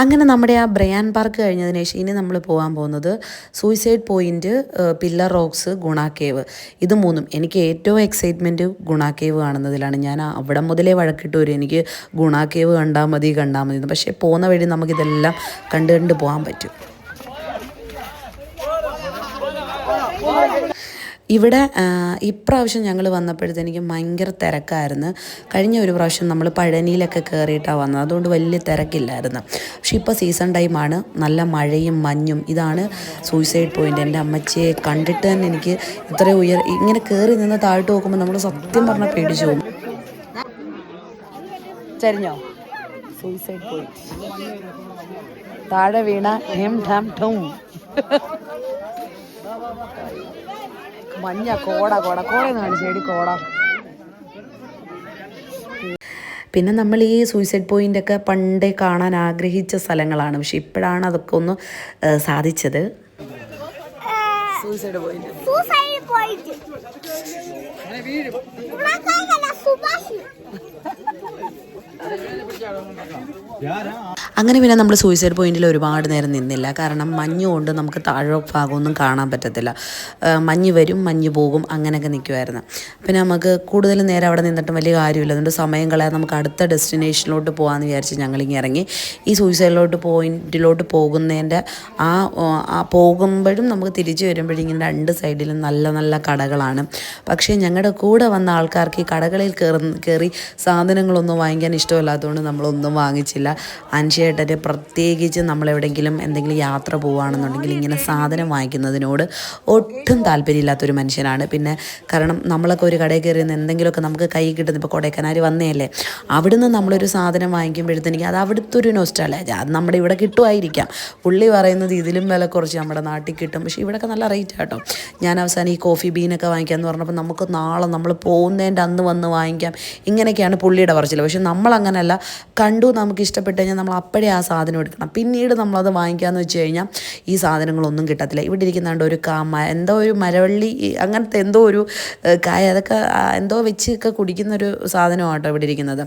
അങ്ങനെ നമ്മുടെ ആ ബ്രയാൻ പാർക്ക് കഴിഞ്ഞതിന് ശേഷം ഇനി നമ്മൾ പോകാൻ പോകുന്നത് സൂയിസൈഡ് പോയിൻറ്റ്, പില്ലർ റോക്സ്, ഗുണ കേവ്. ഇത് മൂന്നും എനിക്ക് ഏറ്റവും എക്സൈറ്റ്മെൻറ്റ് ഗുണ കേവ് കാണുന്നതിലാണ്. ഞാൻ അവിടെ മുതലേ വഴക്കിട്ട് വരും, എനിക്ക് ഗുണ കേവ് കണ്ടാൽ മതി എന്ന്. പക്ഷേ പോകുന്ന വഴി നമുക്കിതെല്ലാം കണ്ട് പോകാൻ പറ്റും. ഇവിടെ ഇപ്രാവശ്യം ഞങ്ങൾ വന്നപ്പോഴത്തേക്ക് ഭയങ്കര തിരക്കായിരുന്നു. കഴിഞ്ഞ ഒരു പ്രാവശ്യം നമ്മൾ പഴനിയിലൊക്കെ കയറിയിട്ടാണ് വന്നത്, അതുകൊണ്ട് വലിയ തിരക്കില്ലായിരുന്നു. പക്ഷെ ഇപ്പോൾ സീസൺ ടൈമാണ്, നല്ല മഴയും മഞ്ഞും. ഇതാണ് സൂയിസൈഡ് പോയിൻ്റ്. എൻ്റെ അമ്മച്ചിയെ കണ്ടിട്ട് തന്നെ എനിക്ക് ഇത്രയും ഇങ്ങനെ കയറി നിന്ന് താഴ്ത്ത് നോക്കുമ്പോൾ നമ്മൾ സത്യം പറഞ്ഞാൽ പേടിച്ചു പോകും. ചരിഞ്ഞോ സൂയിസൈഡ് പോയിന്റ്, താഴെ വീണ മഞ്ഞ കോടന്ന് കാണിച്ചേടി കോട. പിന്നെ നമ്മൾ ഈ സൂയിസൈഡ് പോയിൻ്റൊക്കെ പണ്ടേ കാണാൻ ആഗ്രഹിച്ച സ്ഥലങ്ങളാണ്, പക്ഷെ ഇപ്പോഴാണ് അതൊക്കെ ഒന്ന് സാധിച്ചത്. സൂയിസൈഡ് പോയിന്റ് അങ്ങനെ പിന്നെ നമ്മൾ സൂയിസൈഡ് പോയിന്റിൽ ഒരുപാട് നേരം നിന്നില്ല, കാരണം മഞ്ഞ് കൊണ്ട് നമുക്ക് താഴെ ഭാഗമൊന്നും കാണാൻ പറ്റത്തില്ല. മഞ്ഞ് വരും മഞ്ഞ് പോകും അങ്ങനെയൊക്കെ നിൽക്കുമായിരുന്നു. പിന്നെ നമുക്ക് കൂടുതൽ നേരം അവിടെ നിന്നിട്ടും വലിയ കാര്യമില്ല, അതുകൊണ്ട് സമയം കളയാതെ നമുക്ക് അടുത്ത ഡെസ്റ്റിനേഷനിലോട്ട് പോകാമെന്ന് വിചാരിച്ച് ഞങ്ങളിങ്ങനെ ഇറങ്ങി. ഈ സൂയിസൈഡിലോട്ട് പോയിന്റിലോട്ട് പോകുന്നതിൻ്റെ പോകുമ്പോഴും നമുക്ക് തിരിച്ചു വരുമ്പോഴും ഇങ്ങനെ രണ്ട് സൈഡിലും നല്ല നല്ല കടകളാണ്. പക്ഷേ ഞങ്ങളുടെ കൂടെ വന്ന ആൾക്കാർക്ക് ഈ കടകളിൽ കയറി സാധനങ്ങളൊന്നും വാങ്ങിക്കാൻ ഇഷ്ടമില്ലാത്തതുകൊണ്ട് നമ്മളൊന്നും വാങ്ങിച്ചില്ല. അൻഷേട്ടന് പ്രത്യേകിച്ച് നമ്മളെവിടെയെങ്കിലും എന്തെങ്കിലും യാത്ര പോവുകയാണെന്നുണ്ടെങ്കിൽ ഇങ്ങനെ സാധനം വാങ്ങിക്കുന്നതിനോട് ഒട്ടും താല്പര്യമില്ലാത്തൊരു മനുഷ്യനാണ്. പിന്നെ കാരണം നമ്മളൊക്കെ ഒരു കടയിൽ കയറി എന്തെങ്കിലുമൊക്കെ നമുക്ക് കൈ കിട്ടുന്നത്, ഇപ്പോൾ കൊടൈക്കനാൽ വന്നതല്ലേ, അവിടുന്ന് നമ്മളൊരു സാധനം വാങ്ങിക്കുമ്പോഴത്തേക്ക് അത് അവിടുത്തെ ഒരു നൊസ്റ്റാൾജിയ, അത് നമ്മുടെ ഇവിടെ കിട്ടുമായിരിക്കാം. പുള്ളി പറയുന്നത് ഇതിലും വില കുറച്ച് നമ്മുടെ നാട്ടിൽ കിട്ടും, പക്ഷേ ഇവിടെയൊക്കെ നല്ല റേറ്റ് കേട്ടോ. ഞാൻ അവസാനം ഈ കോഫി ബീനൊക്കെ വാങ്ങിക്കാമെന്ന് പറഞ്ഞപ്പോൾ നമുക്ക് നാളെ നമ്മൾ പോകുന്നതിൻ്റെ അന്ന് വന്ന് വാങ്ങിക്കാം, ഇങ്ങനെയൊക്കെയാണ് പുള്ളിയുടെ പറച്ചിൽ. പക്ഷെ നമ്മളങ്ങനെയല്ല, കണ്ടു നമുക്ക് ഇഷ്ടപ്പെട്ട് കഴിഞ്ഞാൽ നമ്മൾ അപ്പോഴേ ആ സാധനം എടുക്കണം. പിന്നീട് നമ്മളത് വാങ്ങിക്കാമെന്ന് വെച്ച് കഴിഞ്ഞാൽ ഈ സാധനങ്ങളൊന്നും കിട്ടത്തില്ല. ഇവിടെ ഇരിക്കുന്നുണ്ട് ഒരു എന്തോ ഒരു മരവള്ളി അങ്ങനത്തെ എന്തോ ഒരു കായ, അതൊക്കെ എന്തോ വെച്ചൊക്കെ കുടിക്കുന്നൊരു സാധനമാണ് കേട്ടോ ഇവിടെ ഇരിക്കുന്നത്.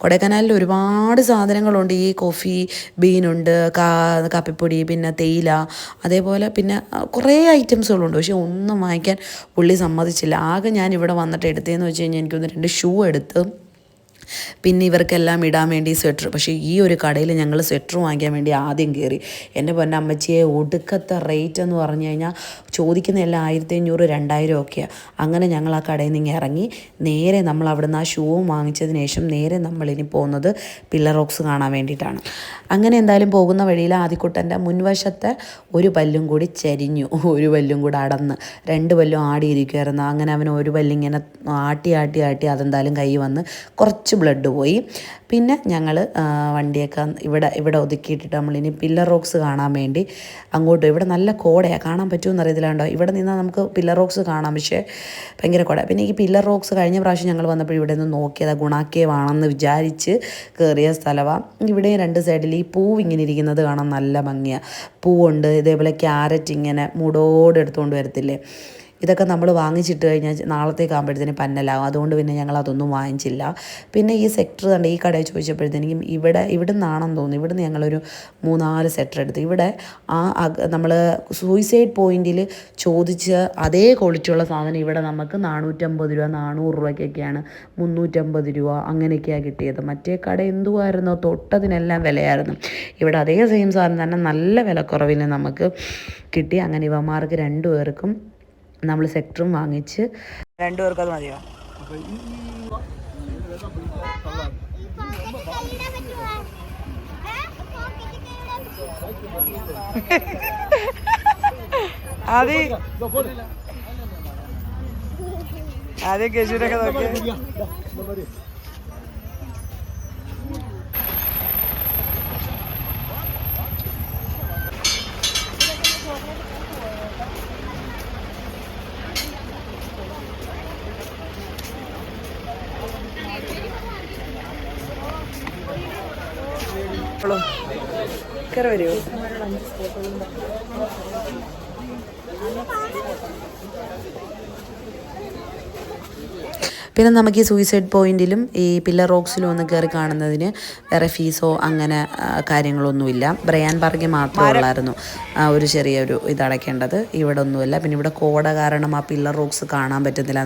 കൊടൈക്കനാലിൽ ഒരുപാട് സാധനങ്ങളുണ്ട്. ഈ കോഫി ബീനുണ്ട്, കാപ്പിപ്പൊടി, പിന്നെ തേയില, അതേപോലെ പിന്നെ കുറേ ഐറ്റംസുകളുണ്ട്. പക്ഷെ ഒന്നും വാങ്ങിക്കാൻ പുള്ളി സമ്മതിച്ചില്ല. ആകെ ഞാൻ ഇവിടെ വന്നിട്ട് എടുത്തതെന്ന് വെച്ച് കഴിഞ്ഞാൽ എനിക്കൊന്ന് 2 ഷൂ എടുത്ത്, പിന്നെ ഇവർക്കെല്ലാം ഇടാൻ വേണ്ടി സ്വെറ്റർ. പക്ഷേ ഈ ഒരു കടയിൽ ഞങ്ങൾ സ്വെറ്റർ വാങ്ങിക്കാൻ വേണ്ടി ആദ്യം കയറി. എൻ്റെ പൊന്നെ അമ്മച്ചിയെ ഒടുക്കത്തെ റേറ്റ് എന്ന് പറഞ്ഞു കഴിഞ്ഞാൽ ചോദിക്കുന്ന എല്ലാം 1500 2000 ഒക്കെയാണ്. അങ്ങനെ ഞങ്ങൾ ആ കടയിൽ നിന്ന് ഇറങ്ങി നേരെ നമ്മൾ അവിടുന്ന് ആ ഷൂവും വാങ്ങിച്ചതിന് ശേഷം നേരെ നമ്മളിനി പോകുന്നത് പില്ലർ റോക്സ് കാണാൻ വേണ്ടിയിട്ടാണ്. അങ്ങനെ എന്തായാലും പോകുന്ന വഴിയിൽ ആദിക്കുട്ടൻ്റെ മുൻവശത്തെ ഒരു പല്ലും കൂടി ചരിഞ്ഞു, ഒരു പല്ലും കൂടി അടന്ന്, 2 പല്ലും ആടിയിരിക്കുമായിരുന്നു. അങ്ങനെ അവൻ ഒരു പല്ലിങ്ങനെ ആട്ടി അതെന്തായാലും കൈ വന്ന് കുറച്ച് ബ്ലഡ് പോയി. പിന്നെ ഞങ്ങൾ വണ്ടിയൊക്കെ ഇവിടെ ഒതുക്കിയിട്ടിട്ട് നമ്മളിനി പില്ലർ റോക്സ് കാണാൻ വേണ്ടി അങ്ങോട്ടും. ഇവിടെ നല്ല കോടയാണ്, കാണാൻ പറ്റുമെന്ന് അറിയത്തില്ലാണ്ടോ. ഇവിടെ നിന്നാൽ നമുക്ക് പില്ലർ റോക്സ് കാണാം, പക്ഷേ ഭയങ്കര കോട. പിന്നെ ഈ പില്ലർ റോക്സ് കഴിഞ്ഞ പ്രാവശ്യം ഞങ്ങൾ വന്നപ്പോൾ ഇവിടെ നിന്ന് നോക്കിയത് ഗുണാക്കേവാണെന്ന് വിചാരിച്ച് കയറിയ സ്ഥലമാണ്. ഇവിടെ 2 സൈഡിൽ ഈ പൂവ് ഇങ്ങനെ ഇരിക്കുന്നത് കാണാൻ നല്ല ഭംഗിയാണ്. പൂവുണ്ട്, ഇതേപോലെ ക്യാരറ്റ് ഇങ്ങനെ മൂടോടെ എടുത്തുകൊണ്ട് വരത്തില്ലേ, ഇതൊക്കെ നമ്മൾ വാങ്ങിച്ചിട്ട് കഴിഞ്ഞാൽ നാളത്തേക്കാകുമ്പോഴത്തേന് പന്നലാകും. അതുകൊണ്ട് പിന്നെ ഞങ്ങൾ അതൊന്നും വാങ്ങിച്ചില്ല. പിന്നെ ഈ സെക്ടർ കണ്ട് ഈ കടയിൽ ചോദിച്ചപ്പോഴത്തേക്കും ഇവിടെ നിന്നാണെന്ന് തോന്നുന്നു, ഇവിടുന്ന് ഞങ്ങളൊരു 3-4 സെക്ടർ എടുത്തു. ഇവിടെ നമ്മൾ സൂയിസൈഡ് പോയിന്റിൽ ചോദിച്ച അതേ ക്വാളിറ്റിയുള്ള സാധനം ഇവിടെ നമുക്ക് 450 രൂപ 400 രൂപയ്ക്കൊക്കെയാണ്, 350 രൂപ അങ്ങനെയൊക്കെയാണ് കിട്ടിയത്. മറ്റേ കട എന്തുമായിരുന്നോ തൊട്ടതിനെല്ലാം വിലയായിരുന്നു. ഇവിടെ അതേ സെയിം സാധനം തന്നെ നല്ല വിലക്കുറവിൽ നമുക്ക് കിട്ടി. അങ്ങനെ ഇവന്മാർക്ക് 2 പേർക്കും നമ്മൾ സെക്ടറും വാങ്ങിച്ച് 2 പേർക്ക് അത് മതിയോ? ആദ്യം കേശൂരൊക്കെ നോക്കി കയറി വരുമോ? പിന്നെ നമുക്ക് ഈ സൂയിസൈഡ് പോയിന്റിലും ഈ പില്ലർ റോക്സിലും ഒന്ന് കയറി കാണുന്നതിന് വേറെ ഫീസോ അങ്ങനെ കാര്യങ്ങളൊന്നുമില്ല. ബ്രയാൻ പാർക്കിൽ മാത്രമേ ഉള്ളായിരുന്നു ഒരു ചെറിയൊരു ഇതടയ്ക്കേണ്ടത്. ഇവിടെ ഒന്നുമില്ല. പിന്നെ ഇവിടെ കോട കാരണം ആ പില്ലർ റോക്സ് കാണാൻ പറ്റുന്നില്ല.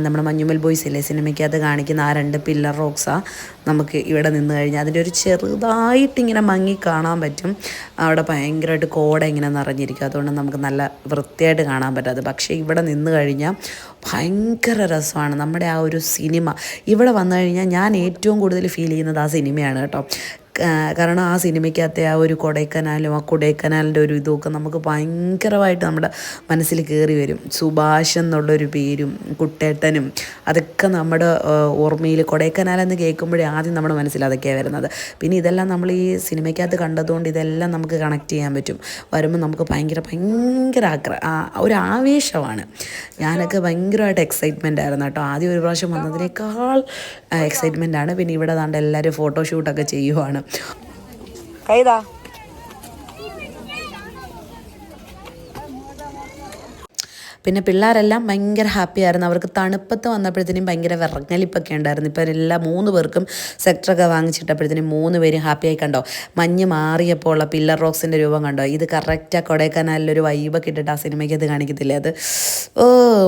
നമ്മുടെ മഞ്ഞുമൽ ബോയ്സ് ഇല്ലേ സിനിമയ്ക്കകത്ത് കാണിക്കുന്ന ആ 2 പില്ലർ റോക്സാണ് നമുക്ക് ഇവിടെ നിന്ന് കഴിഞ്ഞാൽ അതിൻ്റെ ഒരു ചെറുതായിട്ടിങ്ങനെ മങ്ങി കാണാൻ പറ്റും. അവിടെ ഭയങ്കരമായിട്ട് കോട ഇങ്ങനെ നിറഞ്ഞിരിക്കും. അതുകൊണ്ട് നമുക്ക് നല്ല വൃത്തിയായിട്ട് കാണാൻ പറ്റാതെ. പക്ഷേ ഇവിടെ നിന്ന് കഴിഞ്ഞാൽ ഭയങ്കര രസമാണ്. നമ്മുടെ ആ ഒരു സിനിമ ഇവിടെ വന്നു കഴിഞ്ഞാൽ ഞാൻ ഏറ്റവും കൂടുതൽ ഫീൽ ചെയ്യുന്നത് ആ സിനിമയാണ് കേട്ടോ. കാരണം ആ സിനിമയ്ക്കകത്തെ ആ ഒരു കൊടൈക്കനാലും ആ കൊടൈക്കനാലിൻ്റെ ഒരു ഇതുമൊക്കെ നമുക്ക് ഭയങ്കരമായിട്ട് നമ്മുടെ മനസ്സിൽ കയറി വരും. സുഭാഷ് എന്നുള്ളൊരു പേരും കുട്ടേട്ടനും അതൊക്കെ നമ്മുടെ ഓർമ്മയിൽ കൊടൈക്കനാലെന്ന് കേൾക്കുമ്പോഴേ ആദ്യം നമ്മുടെ മനസ്സിൽ അതൊക്കെയാണ് വരുന്നത്. പിന്നെ ഇതെല്ലാം നമ്മൾ ഈ സിനിമയ്ക്കകത്ത് കണ്ടതുകൊണ്ട് ഇതെല്ലാം നമുക്ക് കണക്ട് ചെയ്യാൻ പറ്റും. വരുമ്പോൾ നമുക്ക് ഭയങ്കര ഒരു ആവേശമാണ്. ഞാനൊക്കെ ഭയങ്കരമായിട്ട് എക്സൈറ്റ്മെൻ്റ് ആയിരുന്നു കേട്ടോ. ആദ്യം ഒരു പ്രാവശ്യം വന്നതിനേക്കാൾ എക്സൈറ്റ്മെൻ്റ് ആണ്. പിന്നെ ഇവിടെ ദാണ്ട് എല്ലാവരും ഫോട്ടോഷൂട്ടൊക്കെ ചെയ്യുവാണ്. കൈതാ പിന്നെ പിള്ളേരെല്ലാം ഭയങ്കര ഹാപ്പി ആയിരുന്നു. അവർക്ക് തണുപ്പത്ത് വന്നപ്പോഴത്തേനും ഭയങ്കര വിറങ്ങലിപ്പൊക്കെ ഉണ്ടായിരുന്നു. ഇപ്പോൾ എല്ലാ 3 പേർക്കും സെക്ടറൊക്കെ വാങ്ങിച്ചിട്ടപ്പോഴത്തേനും 3 പേരും ഹാപ്പിയായി. കണ്ടോ മഞ്ഞ് മാറിയപ്പോൾ ഉള്ള പില്ലർ റോക്സിൻ്റെ രൂപം കണ്ടോ? ഇത് കറക്റ്റാണ് കൊടൈക്കനാലിലൊരു വൈബൊക്കെ ഇട്ടിട്ട് ആ സിനിമയ്ക്ക് അത് കാണിക്കത്തില്ലേ, അത്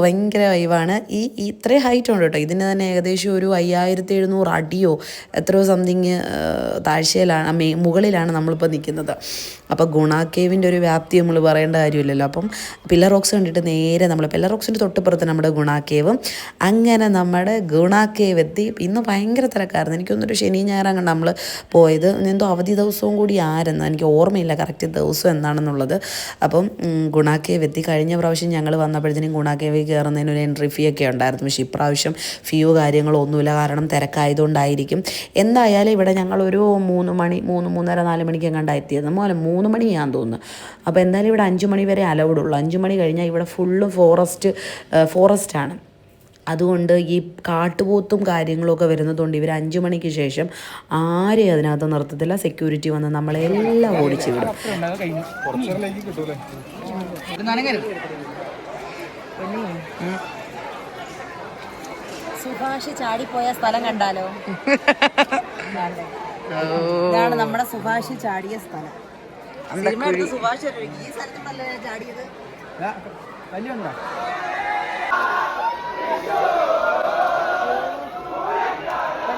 ഭയങ്കര വൈബാണ്. ഇത്രയും ഹൈറ്റ് ഉണ്ട് കേട്ടോ. ഇതിന് തന്നെ ഏകദേശം ഒരു 5700 അടിയോ എത്രയോ സംതിങ് താഴ്ചയിലാണ് മുകളിലാണ് നമ്മളിപ്പോൾ നിൽക്കുന്നത്. അപ്പോൾ ഗുണ കേവിൻ്റെ ഒരു വ്യാപ്തി നമ്മൾ പറയേണ്ട കാര്യമില്ലല്ലോ. അപ്പം പില്ലർ റോക്സ് കണ്ടിട്ട് നേരെ നമ്മൾ പില്ലർ റോക്സിൻ്റെ തൊട്ടുപുറത്ത് നമ്മുടെ ഗുണ കേവും. അങ്ങനെ നമ്മുടെ ഗുണ കേവ് എത്തി. ഇന്ന് ഭയങ്കര തിരക്കായിരുന്നു. എനിക്കൊന്നൊരു ശനി ഞായറാണ് കണ്ട് നമ്മൾ പോയത്. എന്തോ അവധി ദിവസവും കൂടി ആയിരുന്നു, എനിക്ക് ഓർമ്മയില്ല കറക്റ്റ് ദിവസം എന്താണെന്നുള്ളത്. അപ്പം ഗുണ കേവ് എത്തി. കഴിഞ്ഞ പ്രാവശ്യം ഞങ്ങൾ വന്നപ്പോഴത്തേനും ഗുണ കേവിൽ കയറുന്നതിന് ഒരു എൻട്രി ഫീ ഒക്കെ ഉണ്ടായിരുന്നു. പക്ഷേ ഇപ്രാവശ്യം ഫീയോ കാര്യങ്ങളോ ഒന്നുമില്ല, കാരണം തിരക്കായതുകൊണ്ടായിരിക്കും. എന്തായാലും ഇവിടെ ഞങ്ങളൊരു 3 മണി 3:30 4 മണിക്ക് എങ്ങാണ്ടാണ് എത്തിയത്. 3 മണിയാണെന്ന് തോന്നുന്നു. അപ്പോൾ എന്തായാലും ഇവിടെ 5 മണി വരെ അലൗഡുള്ളൂ. 5 മണി കഴിഞ്ഞാൽ ഇവിടെ ഫുള്ളും ഫോറസ്റ്റാണ്. അതുകൊണ്ട് ഈ കാട്ടുപോത്തും കാര്യങ്ങളൊക്കെ വരുന്നതുകൊണ്ട് ഇവർ 5 മണിക്ക് ശേഷം ആരെയും അതിനകത്ത് നിർത്തത്തില്ല. സെക്യൂരിറ്റി വന്ന് നമ്മളെല്ലാം ഓടിച്ചു വിടും. സുഭാഷ് ചാടിപ്പോയ സ്ഥലം കണ്ടാലോ? ഇതാണ് നമ്മുടെ സുഭാഷ് ചാടിയ സ്ഥലം. സുഭാഷ് ഈ സ്ഥലത്തുണ്ടല്ലോ ചാടിയത്.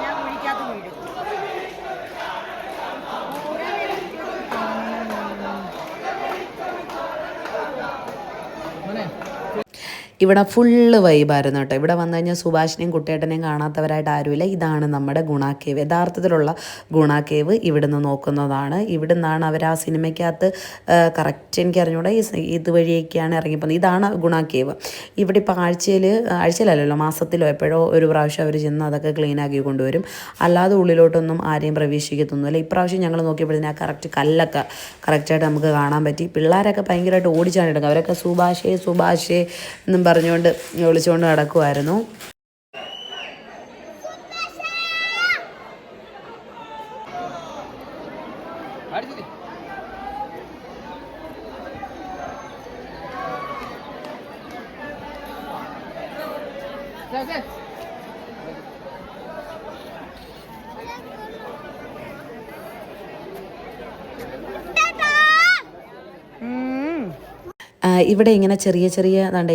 ഞാൻ കുഴിക്കാത്ത വീട്. ഇവിടെ ഫുള്ള് വൈബായിരുന്നു കേട്ടോ. ഇവിടെ വന്നു കഴിഞ്ഞാൽ സുഭാഷിനെയും കുട്ടേട്ടനെയും കാണാത്തവരായിട്ട് ആരുമില്ല. ഇതാണ് നമ്മുടെ ഗുണ കേവ്, യഥാർത്ഥത്തിലുള്ള ഗുണ കേവ്. ഇവിടുന്ന് നോക്കുന്നതാണ്. ഇവിടെ നിന്നാണ് അവർ ആ സിനിമയ്ക്കകത്ത് കറക്റ്റ് എനിക്ക് അറിഞ്ഞൂടെ ഇതുവഴിയൊക്കെയാണ് ഇറങ്ങിപ്പോകുന്നത്. ഇതാണ് ഗുണ കേവ്. ഇവിടെ ഇപ്പോൾ ആഴ്ചയിലല്ലല്ലോ മാസത്തിലോ എപ്പോഴോ ഒരു പ്രാവശ്യം അവർ ചെന്ന് അതൊക്കെ ക്ലീനാക്കി കൊണ്ടുവരും. അല്ലാതെ ഉള്ളിലോട്ടൊന്നും ആരെയും പ്രവേശിക്കത്തൊന്നുമില്ല. ഇപ്രാവശ്യം ഞങ്ങൾ നോക്കിയപ്പോഴത്തേന് ആ കറക്റ്റ് കല്ലൊക്കെ കറക്റ്റായിട്ട് നമുക്ക് കാണാൻ പറ്റി. പിള്ളേരൊക്കെ ഭയങ്കരമായിട്ട് ഓടിച്ചാണെടുക്കുക. അവരൊക്കെ സുഭാഷേ എന്നും പറഞ്ഞുകൊണ്ട് വിളിച്ചുകൊണ്ട് നടക്കുമായിരുന്നു. ഇവിടെ ഇങ്ങനെ ചെറിയ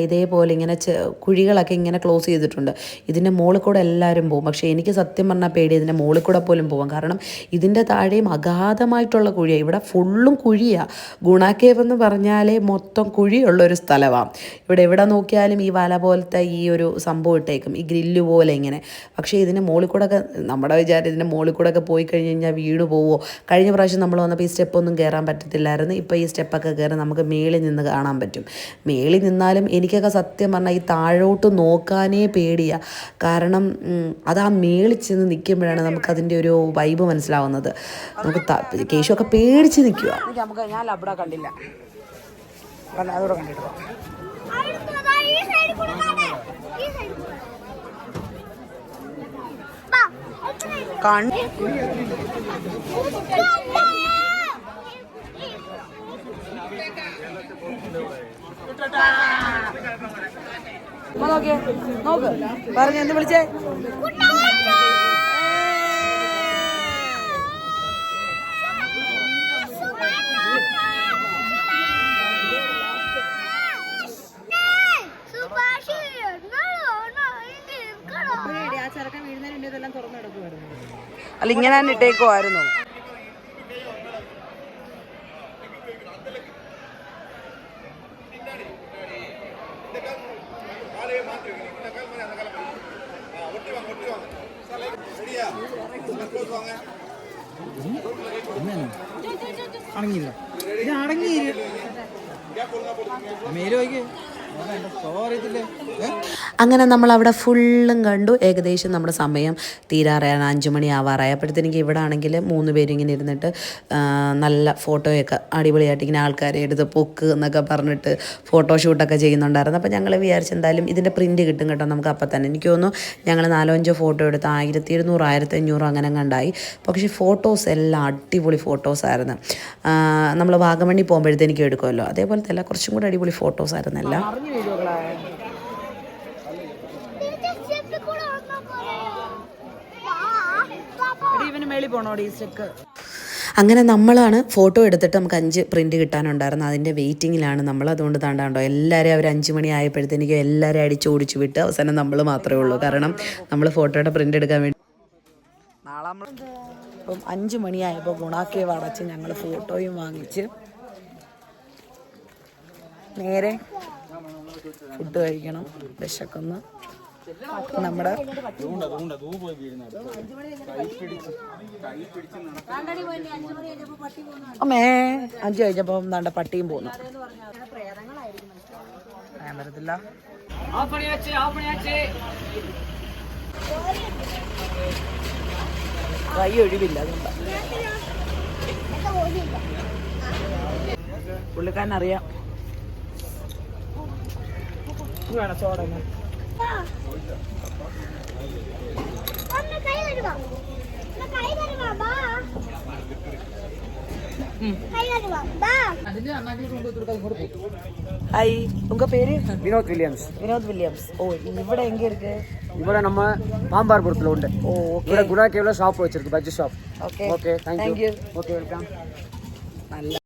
ഇതേപോലെ ഇങ്ങനെ കുഴികളൊക്കെ ഇങ്ങനെ ക്ലോസ് ചെയ്തിട്ടുണ്ട്. ഇതിൻ്റെ മുകളിൽ കൂടെ എല്ലാവരും പോകും. പക്ഷേ എനിക്ക് സത്യം പറഞ്ഞാൽ പേടി ഇതിൻ്റെ മുകളിൽ കൂടെ പോലും പോകാം. കാരണം ഇതിൻ്റെ താഴെയും അഗാധമായിട്ടുള്ള കുഴിയാണ്. ഇവിടെ ഫുള്ളും കുഴിയാണ്. ഗുണ കേവ് എന്ന് പറഞ്ഞാൽ മൊത്തം കുഴിയുള്ളൊരു സ്ഥലമാണ്. ഇവിടെ എവിടെ നോക്കിയാലും ഈ വല പോലത്തെ ഈ ഒരു സംഭവം ഇട്ടേക്കും, ഈ ഗ്രില്ല് പോലെ ഇങ്ങനെ. പക്ഷേ ഇതിൻ്റെ മുകളിൽ കൂടെ ഒക്കെ നമ്മുടെ വിചാരം ഇതിൻ്റെ മുകളിൽ കൂടെ ഒക്കെ പോയി കഴിഞ്ഞ് കഴിഞ്ഞാൽ വീണ് പോവോ. കഴിഞ്ഞ പ്രാവശ്യം നമ്മൾ വന്നപ്പോൾ ഈ സ്റ്റെപ്പൊന്നും കയറാൻ പറ്റത്തില്ലായിരുന്നു. ഇപ്പോൾ ഈ സ്റ്റെപ്പൊക്കെ കയറി നമുക്ക് മേളിൽ നിന്ന് കാണാൻ പറ്റും. മേളിൽ നിന്നാലും എനിക്കൊക്കെ സത്യം പറഞ്ഞാൽ ഈ താഴോട്ട് നോക്കാനേ പേടിയാണ്. കാരണം അത് ആ മേളിൽ ചെന്ന് നിൽക്കുമ്പോഴാണ് നമുക്കതിൻ്റെ ഒരു വൈബ് മനസ്സിലാവുന്നത്. നമുക്ക് കേശുവൊക്കെ പേടിച്ച് നിൽക്കുക. ഞാൻ അവിടെ കണ്ടില്ല, അതോടെ കണ്ടിട്ട് നോക്കിയേ, നോക്ക് പറഞ്ഞു എന്ത് വിളിച്ചേ? അല്ല ഇങ്ങനെ തന്നെ ഇട്ടേക്കുമായിരുന്നു. അടങ്ങിയില്ല, ഇത് അടങ്ങിയില്ല. മേല് നോക്കിയേ, അറിയത്തില്ലേ? അങ്ങനെ നമ്മളവിടെ ഫുള്ളും കണ്ടു. ഏകദേശം നമ്മുടെ സമയം തീരാറായാണ്, 5 മണി ആവാറായി. അപ്പോഴത്തേക്ക് ഇവിടെ ആണെങ്കിൽ 3 പേരും ഇങ്ങനെ ഇരുന്നിട്ട് നല്ല ഫോട്ടോയൊക്കെ അടിപൊളിയായിട്ട് ഇങ്ങനെ ആൾക്കാരെ എടുത്ത് പൊക്ക് എന്നൊക്കെ പറഞ്ഞിട്ട് ഫോട്ടോഷൂട്ടൊക്കെ ചെയ്യുന്നുണ്ടായിരുന്നു. അപ്പോൾ ഞങ്ങൾ വിചാരിച്ചു എന്തായാലും ഇതിൻ്റെ പ്രിൻറ്റ് കിട്ടും കേട്ടോ നമുക്ക് അപ്പം തന്നെ. എനിക്ക് തോന്നുന്നു ഞങ്ങൾ 4-5 ഫോട്ടോ എടുത്ത് 1700 1500 അങ്ങനെ കണ്ടായി. പക്ഷേ ഫോട്ടോസ് എല്ലാം അടിപൊളി ഫോട്ടോസായിരുന്നു. നമ്മൾ വാഗമണ്ണി പോകുമ്പോഴത്തേക്കും എടുക്കുമല്ലോ, അതേപോലത്തെ അല്ല, കുറച്ചും കൂടി അടിപൊളി ഫോട്ടോസായിരുന്നു എല്ലാം. അങ്ങനെ നമ്മളാണ് ഫോട്ടോ എടുത്തിട്ട് നമുക്ക് 5 പ്രിൻറ്റ് കിട്ടാനുണ്ടായിരുന്നു. അതിൻ്റെ വെയിറ്റിങ്ങിലാണ് നമ്മൾ. അതുകൊണ്ട് താണ്ടാണ്ടോ എല്ലാവരെയും അവർ 5 മണി ആയപ്പോഴത്തേക്കും എല്ലാവരെയും അടിച്ചോടിച്ചു വിട്ട് അവസാനം നമ്മൾ മാത്രമേ ഉള്ളൂ. കാരണം നമ്മൾ ഫോട്ടോയുടെ പ്രിൻ്റ് എടുക്കാൻ വേണ്ടി ഇപ്പം 5 മണിയായപ്പോൾ ഗുണാക്കേവ് അടച്ച് ഞങ്ങൾ ഫോട്ടോയും വാങ്ങിച്ച് നേരെ ഫുഡ് കഴിക്കണം. വിശക്കുന്നു. നമ്മുടെ അമ്മേ 5 കഴിഞ്ഞപ്പോ എന്താണ്ട് പട്ടിയും പോന്നു. ഞാൻ വരത്തില്ല. കൈ ഒഴിവില്ല, അതുകൊണ്ടാ. പുള്ളിക്കാരൻ അറിയാം. വേണം ചോട ஹாய், உங்க பேரு? வினோத் வில்லியம்ஸ். வினோத் வில்லியம்ஸ். ஓ, ഇവിടെ எங்க இருக்கு? ഇവിടെ நம்ம பாம்பார்புரத்துல ഉണ്ട്. ஓ, ஓகே. ഇവിടെ குணா கேவ்ல ஷாப் வச்சிருக்கு, bajji shop. Okay okay, thank you. Okay, welcome. നല്ല